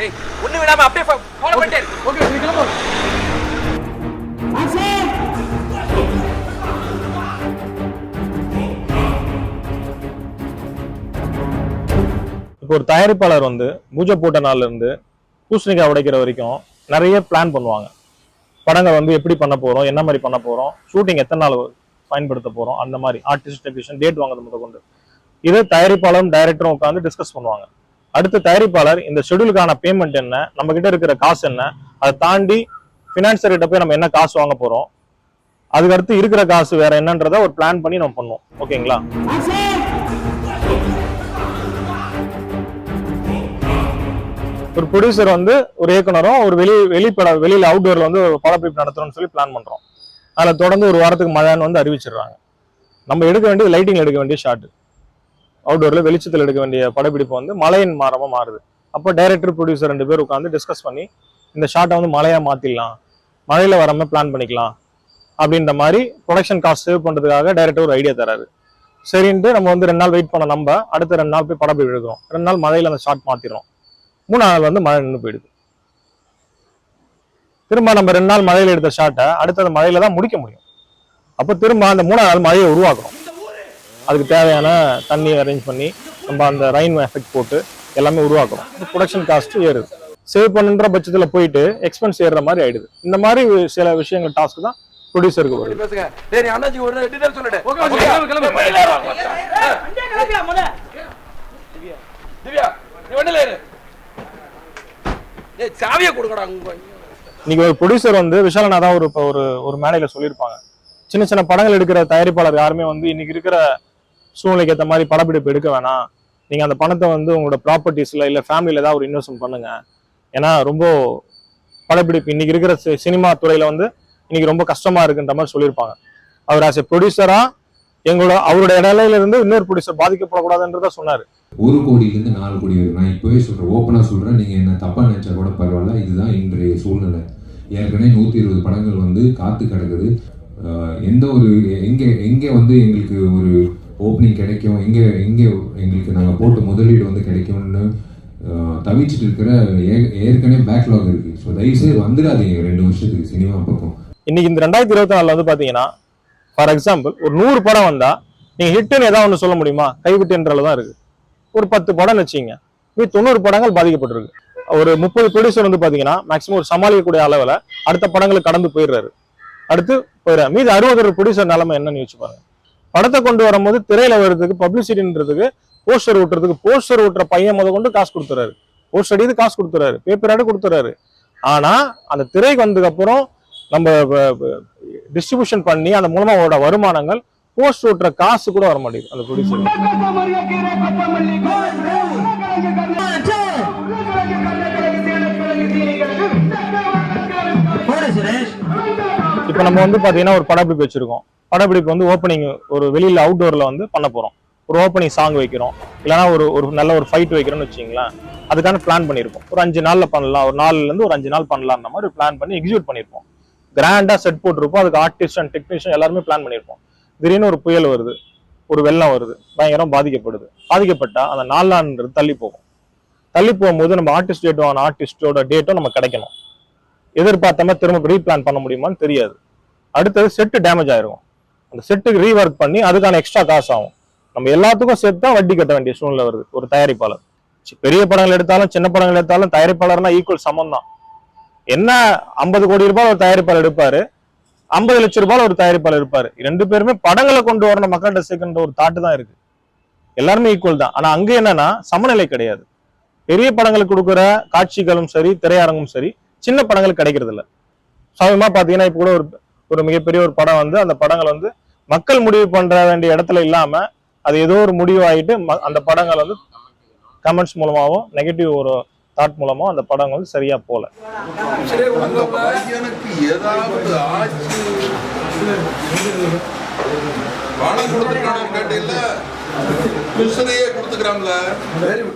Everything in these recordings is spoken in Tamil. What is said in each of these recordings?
ஏய் ஒண்ணு விடாம அப்படியே ஃபாலோ பண்ணிட்டே இரு. ஓகே நீ கிளம்பு. இப்போ ஒரு தயாரிப்பாளர் வந்து பூஜை போட்ட நாள்ல இருந்து பூசணிக்காய் உடைக்கிற வரைக்கும் நிறைய பிளான் பண்ணுவாங்க. படங்கள் வந்து எப்படி பண்ண போறோம், என்ன மாதிரி பண்ண போறோம், ஷூட்டிங் எத்தனை நாள் பயன்படுத்த போறோம், அந்த மாதிரி ஆர்டிஸ்ட் டெக்னீஷியன் டேட் வாங்குறது முதல் கொண்டு இது தயாரிப்பாளரும் டைரக்டரும் உட்காந்து டிஸ்கஸ் பண்ணுவாங்க. அடுத்து தயாரிப்பாளர் இந்த ஷெடியூலுக்கான பேமெண்ட் என்ன, நம்ம கிட்ட இருக்கிற காசு என்ன, அதை தாண்டி பினான்சியர் கிட்ட போய் நம்ம என்ன காசு வாங்க போறோம், அதுக்கு அடுத்து இருக்கிற காசு வேற என்னன்றத ஒரு பிளான் பண்ணி நம்ம பண்ணுவோம். ஓகேங்களா? ஒரு ப்ரொடியூசர் வந்து ஒரு இயக்குனரும் ஒரு வெளியில அவுட்டோர்ல வந்து படப்பிடிப்பு நடத்துறோம்னு சொல்லி பிளான் பண்றோம். அதுல தொடர்ந்து ஒரு வாரத்துக்கு மழைன்னு வந்து அறிவிச்சிடுறாங்க. நம்ம எடுக்க வேண்டியது லைட்டிங் எடுக்க வேண்டிய ஷாட், அவுட்டோர்ல வெளிச்சத்தில் எடுக்க வேண்டிய படப்பிடிப்பு வந்து மழையின் மாறமா மாறுது. அப்போ டைரக்டர் ப்ரொடியூசர் 2 பேர் உட்காந்து டிஸ்கஸ் பண்ணி இந்த ஷாட்டை வந்து மழையா மாத்திடலாம், மழையில வராம பிளான் பண்ணிக்கலாம் அப்படின்ற மாதிரி ப்ரொடக்ஷன் காஸ்ட் சேவ் பண்றதுக்காக டைரக்டர் ஒரு ஐடியா தராரு. சரின்ட்டு நம்ம வந்து 2 நாள் வெயிட் பண்ண நம்ம அடுத்த 2 நாள் போய் படப்பிடிப்பு எடுக்கிறோம். 2 நாள் மழையில அந்த ஷாட் மாத்திடுறோம். 3ஆம் நாள் வந்து மழை நின்று போயிடுது. திரும்ப நம்ம 2 நாள் மழையில எடுத்த ஷாட்டை அடுத்த மழையில தான் முடிக்க முடியும். அப்போ திரும்ப அந்த 3ஆம் நாள் மழையை உருவாக்குறோம். அதுக்கு தேவையான தண்ணி அரேஞ்ச் பண்ணி நம்ம அந்த ரெயின் எஃபெக்ட் போட்டு எல்லாமே உருவாக்குறோம். ப்ரொடக்ஷன் காஸ்ட் ஏறுது. சேவ் பண்ணுன்ற பட்சத்தில் போயிட்டு எக்ஸ்பென்ஸ் ஏறுற மாதிரி ஆயிடுது. இந்த மாதிரி சில விஷயங்கள் டாஸ்க் தான் ப்ரொடியூசருக்கு வருது. பேசுங்க. டேய் அண்ணாஜி ஒரு டீடைல் சொல்லுடே. ஓகே கிளம்பு கிளம்பு. திவ்யா நீ வண்டில ஏறு. ஏய் சாவியை கொடுங்கடா உங்க. இன்னைக்கு ஒரு ப்ரொடியூசர் வந்து விஷாலனா தான் ஒரு மேடையில சொல்லியிருப்பாங்க, சின்ன சின்ன படங்கள் எடுக்கிற தயாரிப்பாளர் யாருமே வந்து இன்னைக்கு இருக்கிற சூழ்நிலைக்கு ஏற்ற மாதிரி படப்பிடிப்பு எடுக்க வேணாம், நீங்க அந்த பணத்தை வந்து உங்களோட ப்ராப்பர்ட்டிஸ்ல இல்ல ஃபேமிலியில ஏதாவது ஒரு இன்வெஸ்ட்மெண்ட் பண்ணுங்க. ஏன்னா ரொம்ப படப்பிடிப்பு இன்னைக்கு இருக்கிற சினிமா துறையில வந்து இன்னைக்கு ரொம்ப கஷ்டமா இருக்குன்ற மாதிரி சொல்லியிருப்பாங்க. அவர் ஆஸ் எ ப்ரொடியூசரா அவரோட இடையில இருந்து இன்னொரு ப்ரொடியூசர் பாதிக்கப்படக்கூடாதுன்றத சொன்னாரு. 1 கோடியிலிருந்து 4 கோடி வரை நான் இப்பவே சொல்றேன், ஓப்பனா சொல்றேன், நீங்க என்ன தப்பா நினைச்சா கூட பரவாயில்ல, இதுதான் இன்றைய சூழ்நிலை. ஏற்கனவே 120 படங்கள் வந்து காத்து கிடக்குது. எந்த ஒரு எங்க வந்து எங்களுக்கு ஒரு ஓப்பனிங் கிடைக்கும், எங்க எங்களுக்கு நாங்கள் போட்ட முதலீடு வந்து கிடைக்கும்னு தவிச்சிட்டு இருக்கிற ஏற்கனவே பேக்லாக் இருக்கு. ஸோ தயவுசெய்து வந்துடாதீங்க 2 வருஷத்துக்கு சினிமா பக்கம். இன்னைக்கு இந்த 2024 வந்து பாத்தீங்கன்னா ஃபார் எக்ஸாம்பிள் ஒரு 100 படம் வந்தா நீங்க ஹிட்னு ஏதாவது ஒன்று சொல்ல முடியுமா? கைவிட்டுன்றதான் இருக்கு. ஒரு 10 படம் வச்சிங்க, 90 படங்கள் பாதிக்கப்பட்டிருக்கு. ஒரு 30 ப்ரொடியூசர் வந்து பாத்தீங்கன்னா மேக்சிமம் ஒரு சமாளிக்கக்கூடிய அளவில் அடுத்த படங்களுக்கு கடந்து போயிடுறாரு. அடுத்து போயிடுறாரு. மீது 60 ப்ரொடியூசர் நிலைமை என்னன்னு யோசிச்சு பாருங்க. படத்தை கொண்டு வரும்போது திரையில வர்றதுக்கு பப்ளிசிட்டின்றதுக்கு போஸ்டர் ஓட்டுற பையன் முத கொண்டு காசு கொடுத்துறாரு, போஸ்டர் அடிது காசு கொடுத்துறாரு, பேப்பர் ஆடு கொடுத்துறாரு. ஆனா அந்த திரைக்கு வந்ததுக்கு அப்புறம் நம்ம டிஸ்ட்ரிபியூஷன் பண்ணி அந்த மூலமா அவரோட வருமானங்கள் போஸ்ட் ஓட்டுற காசு கூட வர மாட்டேங்குது அந்த ப்ரொடியூசர். இப்ப நம்ம வந்து பாத்தீங்கன்னா ஒரு படப்பிடிப்பு வச்சிருக்கோம். படப்பிடிப்பு வந்து ஓப்பனிங் ஒரு வெளியில அவுட்டோர்ல வந்து பண்ண போறோம். ஒரு ஓப்பனிங் சாங் வைக்கிறோம், இல்லைன்னா ஒரு நல்ல ஒரு ஃபைட் வைக்கிறோம்னு வச்சுங்களேன். அதுக்கான பிளான் பண்ணியிருப்போம். ஒரு 5 நாள்ல பண்ணலாம், ஒரு 4ல இருந்து ஒரு 5 நாள் பண்ணலாம்ன்ற மாதிரி பிளான் பண்ணி எக்ஸிக்யூட் பண்ணியிருப்போம். கிராண்டா செட் போட்டிருப்போம். அதுக்கு ஆர்டிஸ்ட் அண்ட் டெக்னீஷியன் எல்லாருமே பிளான் பண்ணியிருப்போம். திடீர்னு ஒரு புயல் வருது, ஒரு வெள்ளம் வருது, பயங்கரம் பாதிக்கப்பட்டா அந்த 4 நாள்ன்றது தள்ளி போகும்போது நம்ம ஆர்டிஸ்ட் டேட் வாங்கின ஆர்டிஸ்டோட டேட்டும் நம்ம கிடைக்கணும். எதிர்பார்த்தாம திரும்ப ரீபிளான் பண்ண முடியுமான்னு தெரியாது. அடுத்தது செட்டு டேமேஜ் ஆயிருக்கும். அந்த செட்டுக்கு ரீவொர்க் பண்ணி அதுக்கான எக்ஸ்ட்ரா காசு ஆகும். நம்ம எல்லாத்துக்கும் சேர்த்து தான் வட்டி கட்ட வேண்டிய சூழ்நிலை வருது ஒரு தயாரிப்பாளர். பெரிய படங்கள் எடுத்தாலும் சின்ன படங்கள் எடுத்தாலும் தயாரிப்பாளர்னா ஈக்குவல் சமம் தான். என்ன 50 கோடி ரூபாய் ஒரு தயாரிப்பாளர் எடுப்பாரு, 50 லட்சம் ரூபாய் ஒரு தயாரிப்பாளர் இருப்பாரு. 2 பேருமே படங்களை கொண்டு வரணும் மக்கள்கிட்ட சேர்க்கின்ற ஒரு தாட்டு தான் இருக்கு. எல்லாருமே ஈக்குவல் தான். ஆனா அங்க என்னன்னா சமநிலை கிடையாது. பெரிய படங்களுக்கு கொடுக்குற காட்சிகளும் சரி, திரையரங்கும் சரி, சின்ன படங்களுக்கு கிடைக்கிறது இல்லை. சமயமா பாத்தீங்கன்னா இப்ப கூட ஒரு மிகப்பெரிய ஒரு படம் வந்து அந்த படங்கள் வந்து மக்கள் முடிவு பண்ற வேண்டிய இடத்துல இல்லாம அது ஏதோ ஒரு முடிவு ஆயிட்டு அந்த படங்கள் வந்து கமெண்ட்ஸ் மூலமாவும் நெகட்டிவ் ஒரு தாட் மூலமா அந்த படம் வந்து சரியா போல.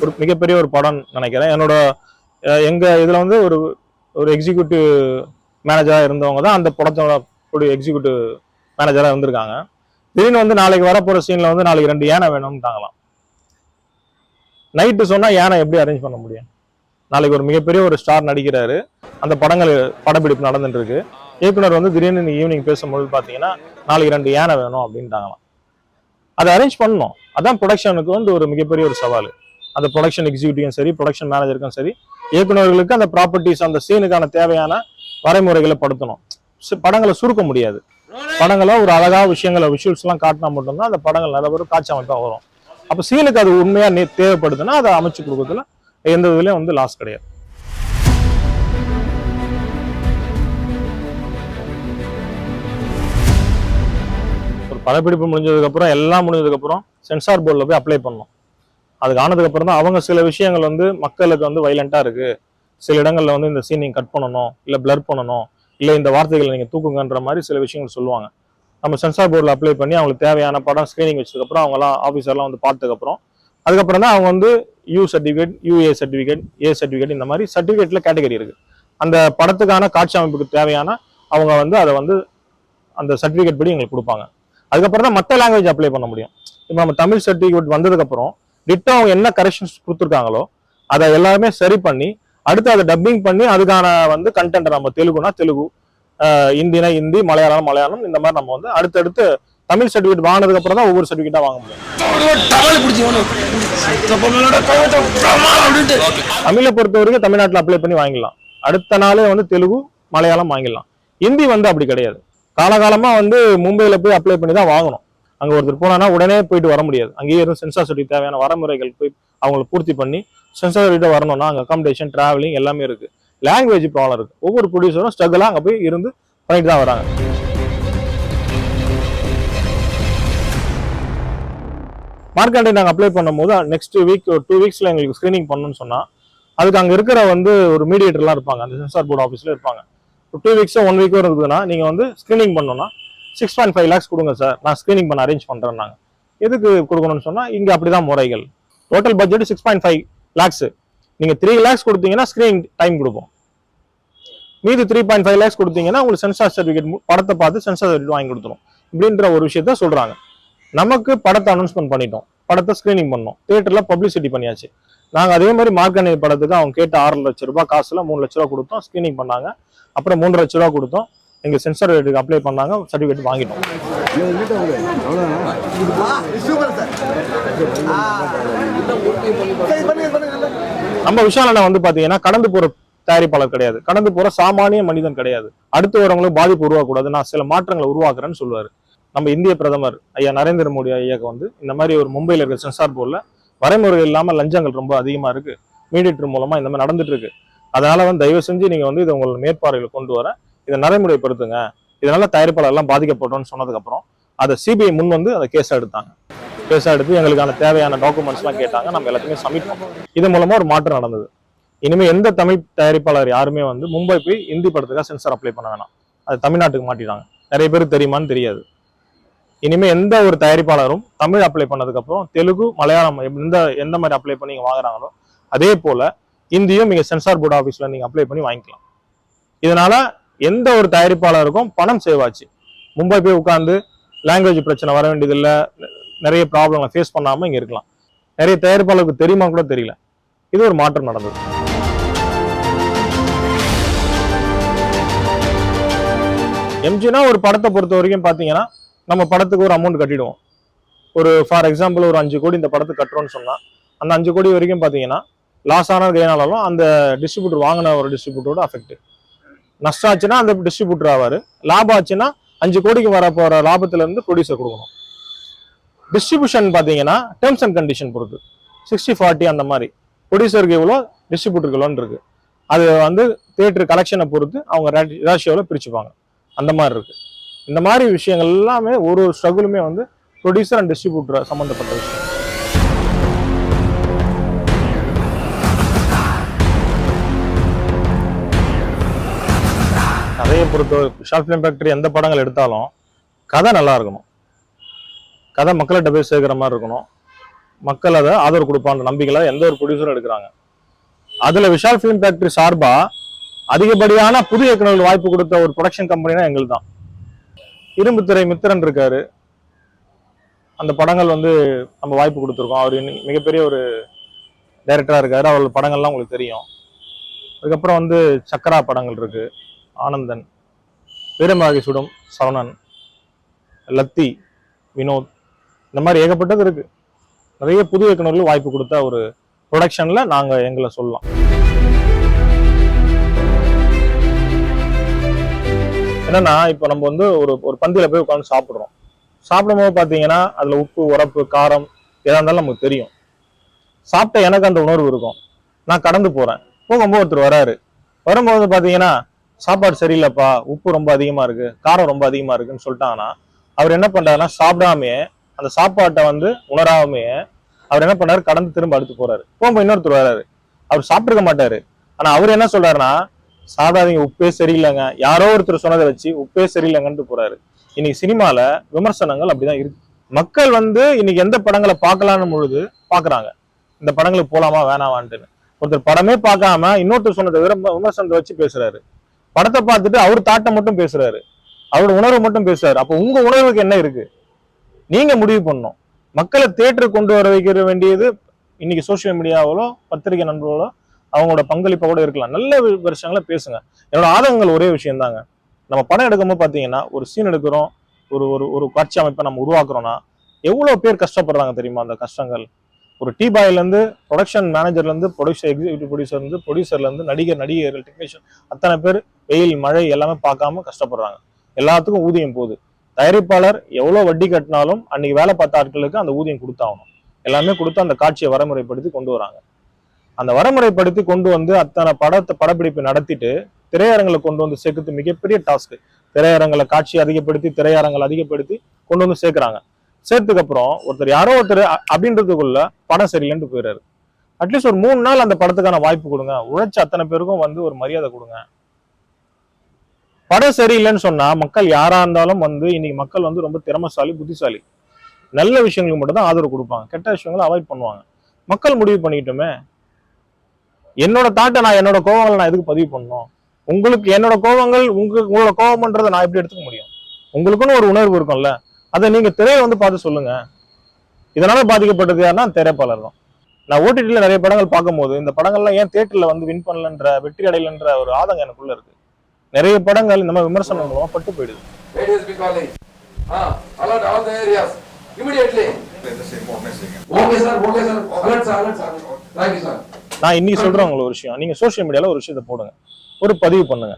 ஒரு மிகப்பெரிய ஒரு படம் நினைக்கிறேன். எங்க இதுல வந்து ஒரு எக்ஸிக்யூட்டிவ் மேனேஜரா இருந்தவங்க தான் அந்த படத்தோட எக்ஸிக்யூட்டிவ் மேனேஜரா இருந்திருக்காங்க. திடீர்னு வந்து நாளைக்கு வரப்போற சீன்ல வந்து நாளைக்கு 2 யானை வேணும்ட்டாங்களாம். நைட்டு சொன்னா யானை எப்படி அரேஞ்ச் பண்ண முடியும்? நாளைக்கு ஒரு மிகப்பெரிய ஒரு ஸ்டார் நடிக்கிறாரு, அந்த படப்பிடிப்பு நடந்துட்டு இருக்கு. இயக்குனர் வந்து திடீர்னு ஈவினிங் பேசும்போது பாத்தீங்கன்னா நாளைக்கு 2 யானை வேணும் அப்படின்ட்டாங்களாம். அதை அரேஞ்ச் பண்ணணும். அதான் ப்ரொடக்ஷனுக்கு வந்து ஒரு மிகப்பெரிய ஒரு சவால். அந்த ப்ரொடக்ஷன் எக்ஸிக்யூட்டிவும் சரி, ப்ரொடக்ஷன் மேனேஜருக்கும் சரி, இயக்குநர்களுக்கு அந்த ப்ராப்பர்ட்டிஸ், அந்த சீனுக்கான தேவையான வரைமுறைகளை படுத்தணும். படங்களை சுருக்க முடியாது. படங்களை ஒரு அழகா விஷுவல்ஸ் எல்லாம் காட்டினா மட்டும்தான் அந்த படங்கள் நல்ல ஒரு காட்சி அமைப்பா வரும். அப்ப சீனுக்கு அது உண்மையா தேவைப்படுதுன்னா அதை அமைச்சு கொடுக்கறதுல எந்த இதுலயும் வந்து லாஸ் கிடையாது. ஒரு படப்பிடிப்பு முடிஞ்சதுக்கு அப்புறம் எல்லாம் முடிஞ்சதுக்கு அப்புறம் சென்சார் போர்டில் போய் அப்ளை பண்ணணும். அதுக்கு ஆனதுக்கு அப்புறம் தான் அவங்க சில விஷயங்கள் வந்து மக்களுக்கு வந்து வைலண்டா இருக்கு, சில இடங்கள்ல வந்து இந்த சீன் நீங்க கட் பண்ணணும், இல்ல பிளர் பண்ணணும், இல்ல இந்த வார்த்தைகளை நீங்க தூக்குங்கன்ற மாதிரி சில விஷயங்கள் சொல்லுவாங்க. நம்ம சென்சார் போர்டில் அப்ளை பண்ணி அவங்களுக்கு தேவையான படம் ஸ்கிரீனிங் வச்சதுக்கு அப்புறம் அவங்கலாம் ஆஃபீஸர்லாம் வந்து பார்த்ததுக்கு அப்புறம் அதுக்கப்புறம் தான் அவங்க வந்து U certificate, UA certificate, A certificate, இந்த மாதிரி சர்டிஃபிகேட்ல கேட்டகரி இருக்கு. அந்த படத்துக்கான காட்சி அமைப்புக்கு தேவையான அவங்க வந்து அதை வந்து அந்த சர்டிஃபிகேட் படி எங்களுக்கு கொடுப்பாங்க. அதுக்கப்புறம் தான் மற்ற லாங்குவேஜ் அப்ளை பண்ண முடியும். இப்போ நம்ம தமிழ் சர்டிஃபிகேட் வந்ததுக்கு அப்புறம் டிட்டோ அவங்க என்ன கரெக்ஷன்ஸ் கொடுத்துருக்காங்களோ அதை எல்லாருமே சரி பண்ணி அடுத்து அதை டப்பிங் பண்ணி அதுக்கான வந்து கண்டென்ட் நம்ம தெலுங்குனா தெலுங்கு, இந்தினா ஹிந்தி, மலையாளம் இந்த மாதிரி நம்ம வந்து அடுத்தடுத்து தமிழ் சர்டிஃபிகேட் வாங்கினதுக்கு அப்புறம் தான் ஒவ்வொரு சர்டிஃபிகேட்டா வாங்க முடியும். தமிழை பொறுத்த வரைக்கும் தமிழ்நாட்டில் அப்ளை பண்ணி வாங்கிடலாம். அடுத்த நாளே வந்து தெலுங்கு, மலையாளம் வாங்கிடலாம். ஹிந்தி வந்து அப்படி கிடையாது. காலகாலமா வந்து மும்பையில போய் அப்ளை பண்ணி தான் வாங்கணும். அங்க ஒருத்தர் போனா உடனே போயிட்டு வர முடியாது. அங்கேயே இருந்து சென்சார் சர்டிஃபிகேட் தேவையான வரமுறைகள் போய் அவங்களை பூர்த்தி பண்ணி சென்சார் சர்டிஃபிகேட் வரணும்னா அங்க அகாமடேஷன், டிராவலிங் எல்லாமே இருக்கு. லாங்குவேஜ் ப்ராப்ளம் இருக்கு. ஒவ்வொரு ப்ரொடியூசரும் ஸ்ட்ரகிளா அங்க போய் இருந்து பண்ணிட்டு தான் வராங்க. மார்க்கெண்டை நாங்கள் அப்ளை பண்ணும்போது நெக்ஸ்ட் வீக் 2 வீக்ஸ்ல எங்களுக்கு ஸ்கிரீனிங் பண்ணணும்னு சொன்னா அதுக்கு அங்க இருக்கிற வந்து ஒரு மீடியேட்டர்லாம் இருப்பாங்க, அந்த சென்சார் போர்டு ஆஃபீஸ்ல இருப்பாங்க. 2 வீக்ஸோ 1 வீக்கோ இருக்குதுன்னா நீங்க வந்து ஸ்கிரீனிங் பண்ணணும்னா 6.5 lakhs கொடுங்க சார், நான் ஸ்கிரீனிங் பண்ண அரேஞ்ச் பண்றேன். நாங்க எதுக்கு கொடுக்கணும்னு சொன்னா இங்க அப்படிதான் முறைகள். Total budget 6.5 lakhs. நீங்க 3 lakhs கொடுத்தீங்கன்னா ஸ்கிரீனிங் டைம் கொடுப்போம். மீது 3.5 lakhs கொடுத்தீங்கன்னா உங்களுக்கு சென்சார் சர்டிஃபிகேட் படத்தை பார்த்து சென்சார் சர்டிஃபிகேட் வாங்கி கொடுத்துரும். இப்படின்ற ஒரு விஷயத்த சொல்றாங்க. நமக்கு படத்தை அனௌன்ஸ்மெண்ட் பண்ணிட்டோம், படத்தை ஸ்கிரீனிங் பண்ணோம், தியேட்டர்ல பப்ளிசிட்டி பண்ணியாச்சு. நாங்க அதே மாதிரி மார்க்கெண்டை படத்துக்கு அவங்க கேட்ட 6 லட்சம் ரூபாய் காசுல 3 லட்ச ரூபா கொடுத்தோம், ஸ்கிரீனிங் பண்ணாங்க. அப்புறம் 3 லட்ச ரூபா கொடுத்தோம், எங்க சென்சார் சர்டிஃபிகேட் அப்ளை பண்ணாங்க, சர்டிஃபிகேட் வாங்கிட்டோம். நம்ம விஷாலண்ணா வந்து பாத்தீங்கன்னா கடந்து போற தயாரிப்பாளர் கிடையாது, கடந்து போற சாமானிய மனிதன் கிடையாது. அடுத்து வரவங்களுக்கு பாதிப்பு உருவாக்கக்கூடாது, நான் சில மாற்றங்களை உருவாக்குறேன்னு சொல்லுவாரு. நம்ம இந்திய பிரதமர் ஐயா நரேந்திர மோடி ஐயாக்கு வந்து இந்த மாதிரி ஒரு மும்பையில் இருக்கிற சென்சார் போர்டில் வரைமுறைகள் இல்லாமல் லஞ்சங்கள் ரொம்ப அதிகமாக இருக்கு, மீடியேட்டர் மூலமா இந்த மாதிரி நடந்துட்டு இருக்கு. அதனால வந்து தயவு செஞ்சு நீங்க வந்து இதை உங்களோட மேற்பார்வையில் கொண்டு வர இதை நடைமுறைப்படுத்துங்க, இதனால தயாரிப்பாளர் எல்லாம் பாதிக்கப்பட்டோம்னு சொன்னதுக்கு அப்புறம் அதை சிபிஐ முன் வந்து அதை கேஸா எடுத்தாங்க. கேஸா எடுத்து எங்களுக்கான தேவையான டாக்குமெண்ட்ஸ் எல்லாம் கேட்டாங்க, நம்ம எல்லாத்தையுமே சப்மிட் பண்ணோம். இது மூலமா ஒரு மாற்றம் நடந்தது. இனிமே எந்த தமிழ் தயாரிப்பாளர் யாருமே வந்து மும்பை போய் ஹிந்தி படத்துக்காக சென்சார் அப்ளை பண்ண வேணாம். அது தமிழ்நாட்டுக்கு மாட்டிட்டாங்க. நிறைய பேருக்கு தெரியுமான்னு தெரியாது. இனிமே எந்த ஒரு தயாரிப்பாளரும் தமிழ் அப்ளை பண்ணதுக்கு அப்புறம் தெலுங்கு, மலையாளம் எந்த மாதிரி அப்ளை பண்ணி நீங்க வாங்குறாங்களோ அதே போல இந்தியும் நீங்க சென்சார் போர்டு ஆஃபீஸ்ல நீங்க அப்ளை பண்ணி வாங்கிக்கலாம். இதனால எந்த ஒரு தயாரிப்பாளருக்கும் பணம் சேவ் ஆச்சு. மும்பை போய் உட்காந்து லாங்குவேஜ் பிரச்சனை வர வேண்டியதில்லை, நிறைய ப்ராப்ளங்களை ஃபேஸ் பண்ணாம இங்க இருக்கலாம். நிறைய தயாரிப்பாளருக்கு தெரியுமா கூட தெரியல. இது ஒரு மாற்றம் நடந்தது. எம்ஜினா ஒரு படத்தை பொறுத்த வரைக்கும் பாத்தீங்கன்னா நம்ம படத்துக்கு ஒரு அமௌண்ட் கட்டிடுவோம். ஒரு ஃபார் எக்ஸாம்பிள் ஒரு 5 கோடி இந்த படத்துக்கு கட்டுறோம்னு சொன்னா அந்த 5 கோடி வரைக்கும் பாத்தீங்கன்னா லாஸ் ஆன கெயினாலும் அந்த டிஸ்ட்ரிபியூட்டர் வாங்கின ஒரு டிஸ்ட்ரிபியூட்டரோட அஃபெக்ட். நஷ்டம் ஆச்சுன்னா அந்த டிஸ்ட்ரிபியூட்டர் ஆவாரு, லாபம் ஆச்சுன்னா 5 கோடிக்கு வர போற லாபத்துல இருந்து ப்ரொடியூசர் கொடுக்கணும். டிஸ்ட்ரிபியூஷன் பாத்தீங்கன்னா டேர்ம்ஸ் அண்ட் கண்டிஷன் பொறுத்து 60-40 அந்த மாதிரி ப்ரொடியூசருக்கு எவ்வளோ, டிஸ்ட்ரிபியூட்டருக்கு எவ்வளோன்னு இருக்கு. அது வந்து தியேட்டர் கலெக்ஷனை பொறுத்து அவங்க ரேஷியோவில் பிரிச்சுப்பாங்க. அந்த மாதிரி இருக்கு. இந்த மாதிரி விஷயங்கள் எல்லாமே ஒரு ஸ்ட்ரகிளுமே வந்து ப்ரொடியூசர் அண்ட் டிஸ்ட்ரிபியூட்டர் சம்பந்தப்பட்ட விஷயம். கதையை பொறுத்த ஷார்ட் ஃபிலிம் ஃபேக்டரி எந்த படங்கள் எடுத்தாலும் கதை நல்லா இருக்கணும், கதை மக்கள்கிட்ட போய் சேர்க்கிற மாதிரி இருக்கணும், மக்கள் அதை ஆதரவு கொடுப்பான்ற நம்பிக்கையில எந்த ஒரு ப்ரொடியூசரும் எடுக்கிறாங்க. அதுல விஷால் ஃபிலிம் ஃபேக்டரி சார்பா அதிகப்படியான புது இயக்குநர்கள் வாய்ப்பு கொடுத்த ஒரு ப்ரொடக்ஷன் கம்பெனினா எங்களுக்கு தான். இரும்பு திரை மித்திரன் இருக்காரு, அந்த படங்கள் வந்து நம்ம வாய்ப்பு கொடுத்துருக்கோம். அவர் மிகப்பெரிய ஒரு டைரக்டரா இருக்காரு. அவரோட படங்கள்லாம் உங்களுக்கு தெரியும். அதுக்கப்புறம் வந்து சக்கரா படங்கள் இருக்கு, ஆனந்தன், வீரமாகி சுடும், சரவணன், லத்தி, வினோத், இந்த மாதிரி ஏகப்பட்டது இருக்கு. நிறைய புது இயக்குநர்கள் வாய்ப்பு கொடுத்த ஒரு ப்ரொடக்ஷன்ல நாங்க எங்களை சொல்லலாம். என்னன்னா இப்போ நம்ம வந்து ஒரு பந்தியில போய் உட்காந்து சாப்பிடுறோம். சாப்பிடும்போது பாத்தீங்கன்னா அதுல உப்பு, உரப்பு, காரம் எதா இருந்தாலும் நமக்கு தெரியும். சாப்பிட்ட எனக்கு அந்த உணர்வு இருக்கும். நான் கடந்து போறேன், போகும்போது ஒருத்தர் வராரு. வரும்போது பாத்தீங்கன்னா சாப்பாடு சரியில்லைப்பா, உப்பு ரொம்ப அதிகமா இருக்கு, காரம் ரொம்ப அதிகமா இருக்குன்னு சொல்லிட்டாங்கன்னா அவர் என்ன பண்றாருன்னா சாப்பிடாமையே அந்த சாப்பாட்டை வந்து உணராமையே அவர் என்ன பண்ணாரு, கடந்து திரும்ப அடுத்து போறாரு. போகும்போது இன்னொருத்தர் வராரு, அவர் சாப்பிட்டுருக்க மாட்டாரு. ஆனா அவர் என்ன சொல்றாருன்னா சாப்பிடாதீங்க, உப்பே சரியில்லைங்க, யாரோ ஒருத்தர் சொன்னதை வச்சு உப்பே சரியில்லைங்கன்ட்டு போறாரு. இன்னைக்கு சினிமால விமர்சனங்கள் அப்படிதான் இருக்கு. மக்கள் வந்து இன்னைக்கு எந்த படங்களை பார்க்கலான்னு பொழுது பாக்குறாங்க, இந்த படங்களுக்கு போலாமா வேணாமான்ட்டுன்னு. ஒருத்தர் படமே பார்க்காம இன்னொருத்தர் சொன்னதை விமர்சனத்தை வச்சு பேசுறாரு. படத்தை பார்த்துட்டு அவர் தாட்டை மட்டும் பேசுறாரு, அவரோட உணர்வு மட்டும் பேசுறாரு. அப்போ உங்க உணர்வுக்கு என்ன இருக்கு நீங்க முடிவு பண்ணணும். மக்களை தேட்டருக்கு கொண்டு வர வைக்கிற வேண்டியது இன்னைக்கு சோசியல் மீடியாவிலோ பத்திரிகை நண்பர்களோ அவங்களோட பங்களிப்பை கூட இருக்கலாம். நல்ல வருஷங்களை பேசுங்க. என்னோட ஆதங்கங்கள் ஒரே விஷயம் தாங்க, நம்ம படம் எடுக்கும்போது பாத்தீங்கன்னா ஒரு சீன் எடுக்கிறோம், ஒரு ஒரு ஒரு காட்சி அமைப்பை நம்ம உருவாக்குறோம்னா எவ்வளவு பேர் கஷ்டப்படுறாங்க தெரியுமா? அந்த கஷ்டங்கள் ஒரு டீ பாய்ல இருந்து ப்ரொடக்ஷன் மேனேஜர்ல இருந்து எக்ஸிக்யூட்டிவ் ப்ரொடியூசர்ல இருந்து நடிகர்கள், டெக்னீஷியன், அத்தனை பேர் வெயில் மழை எல்லாமே பார்க்காம கஷ்டப்படுறாங்க. எல்லாத்துக்கும் ஊதியம் போகுது. தயாரிப்பாளர் எவ்வளவு வட்டி கட்டினாலும் அன்னைக்கு வேலை பார்த்த ஆட்களுக்கு அந்த ஊதியம் கொடுத்தாகணும். எல்லாமே கொடுத்து அந்த காட்சியை வரமுறைப்படுத்தி கொண்டு வராங்க. அந்த வரமுறைப்படுத்தி கொண்டு வந்து அத்தனை படப்பிடிப்பு நடத்திட்டு திரையரங்களை கொண்டு வந்து சேர்க்கறது மிகப்பெரிய டாஸ்க். திரையரங்களை காட்சி அதிகப்படுத்தி திரையரங்களை அதிகப்படுத்தி கொண்டு வந்து சேர்க்கிறாங்க. சேர்த்துக்கு அப்புறம் ஒருத்தர் யாரோ ஒருத்தர் அப்படின்றதுக்குள்ள படம் சரியில்லைன்னு போயிடுறாரு. அட்லீஸ்ட் ஒரு 3 நாள் அந்த படத்துக்கான வாய்ப்பு கொடுங்க. உழைச்ச அத்தனை பேருக்கும் வந்து ஒரு மரியாதை கொடுங்க. படம் சரியில்லைன்னு சொன்னா மக்கள் யாரா இருந்தாலும் வந்து இன்னைக்கு மக்கள் வந்து ரொம்ப திறமைசாலி, புத்திசாலி. நல்ல விஷயங்களுக்கு மட்டும் தான் ஆதரவு கொடுப்பாங்க, கெட்ட விஷயங்களை அவாய்ட் பண்ணுவாங்க. மக்கள் முடிவு பண்ணிக்கிட்டுமே. என்னோட தாட்டை நான் என்னோட கோவங்களை நான் எதுக்கு பதிவு பண்ணணும்? உங்களுக்கு என்னோட கோவங்கள் உங்களோட கோவம்ன்றதை நான் எப்படி எடுத்துக்க முடியும்? உங்களுக்குன்னு ஒரு உணர்வு இருக்கும்ல, அதை நீங்க திரையை வந்து பார்த்து சொல்லுங்க. இதனால பாதிக்கப்பட்டது யாருன்னா திரைப்பாளர் தான். நான் ஓடிடியில் நிறைய படங்கள் பார்க்கும்போது இந்த படங்கள்லாம் ஏன் தியேட்டர்ல வந்து வின் பண்ணலன்ற, வெற்றி அடையலன்ற ஒரு ஆதங்கம் எனக்குள்ள இருக்கு. நிறைய படங்கள் இந்த மாதிரி விமர்சனம் மூலமா பட்டு போயிடுது. நான் இன்னைக்கு சொல்றேன் உங்களுக்கு ஒரு விஷயம், நீங்க சோசியல் மீடியால ஒரு விஷயத்தை போடுங்க, ஒரு பதிவு பண்ணுங்க.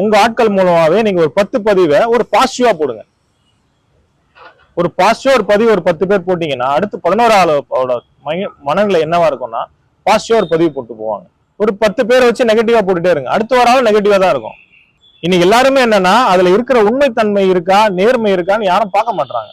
உங்க ஆட்கள் மூலமாவே நீங்க ஒரு 10 பதிவை ஒரு பாசிட்டிவா போடுங்க. ஒரு பாசிட்டிவா ஒரு பதிவு ஒரு 10 பேர் போட்டீங்கன்னா அடுத்து 11ஆளோட மனநிலை என்னவா இருக்கும்னா பாசிட்டிவா ஒரு பதிவு போட்டு போவாங்க. ஒரு 10 பேரை வச்சு நெகட்டிவா போட்டுட்டே இருங்க, அடுத்த வாரம் நெகட்டிவா தான் இருக்கும். இன்னைக்கு எல்லாருமே என்னன்னா அதுல இருக்கிற உண்மைத்தன்மை இருக்கா, நேர்மை இருக்கான்னு யாரும் பார்க்க மாட்டாங்க.